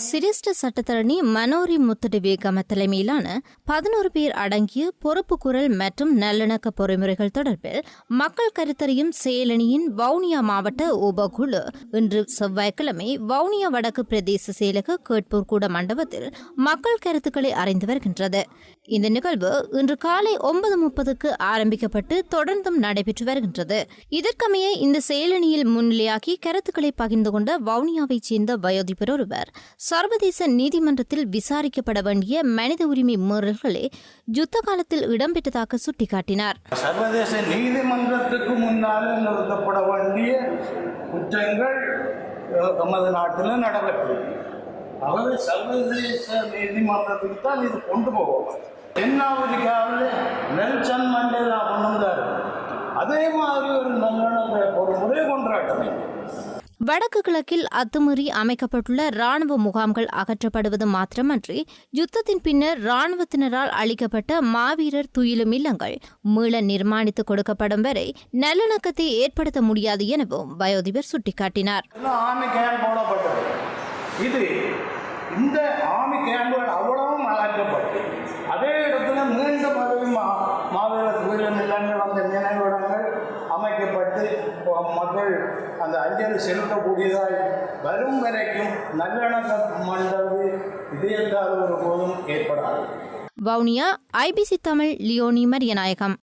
சிரேஷ்ட சட்டத்தரணி மனோரி முத்துடிவேகம தலைமையிலான 11 பேர் அடங்கிய பொறுப்பு குரல் மற்றும் நல்லிணக்க பொறிமுறைகள் தொடர்பில் மக்கள் கருத்தறியும் செயலணியின் வவுனியா மாவட்ட உபகுழு இன்று செவ்வாய்க்கிழமை வவுனியா வடக்கு பிரதேச செயலக கேட்போர் கூட மண்டபத்தில் மக்கள் கருத்துக்களை அறிந்து வருகின்றது. இந்த நிகழ்வு இன்று காலை 9:30க்கு ஆரம்பிக்கப்பட்டு தொடர்ந்தும் நடைபெற்று வருகின்றது. இதற்கமைய இந்த செயலணியில் முன்னிலையாகி கருத்துக்களை பகிர்ந்து கொண்ட வவுனியாவைச் சேர்ந்த வயோதிபர் ஒருவர் சர்வதேச நீதிமன்றத்தில் விசாரிக்கப்பட வேண்டிய மனித உரிமை மீறல்களே யுத்த காலத்தில் இடம்பெற்றதாக சுட்டிக்காட்டினார். சர்வதேச நீதிமன்றத்துக்கு முன்னால் நிறுத்தப்பட வேண்டிய குற்றங்கள் நமது நாட்டில் நடைபெற்றது. அதாவது சர்வதேச நீதிமன்றத்துக்கு தான் இது கொண்டு போகும். தென்னாப்பிரிக்காவில் நெல்சன் மண்டேலா கொண்டு வந்தார். அதே மாதிரி ஒரு நல்ல ஒரு முறை கொண்டாட்டம். வடக்கு கிழக்கில் அத்துமீறி அமைக்கப்பட்டுள்ள ராணுவ முகாம்கள் அகற்றப்படுவது மாத்திரமன்றி யுத்தத்தின் பின்னர் ராணுவத்தினரால் அளிக்கப்பட்ட மாவீரர் துயிலும் இல்லங்கள் மீள நிர்மாணித்துக் கொடுக்கப்படும் வரை நல்லிணக்கத்தை ஏற்படுத்த முடியாது எனவும் வயோதிபர் சுட்டிக்காட்டினார். இந்த ஆர்மி கேம்புகள் அவ்வளவும் அகற்றப்பட்டு அதே இடத்துல மீண்டும் மாவீரர் துயிலும் இல்லங்கள் அந்த நினைவிடங்கள் அமைக்கப்பட்டு மக்கள் அந்த அஞ்சலி செலுத்தக்கூடியதாய் வரும் வரைக்கும் நல்லிணக்கம் மண்டது இதயத்தால் ஒரு போதும் ஏற்படாது. வவுனியா, IBC தமிழ், லியோனி மரியநாயகம்.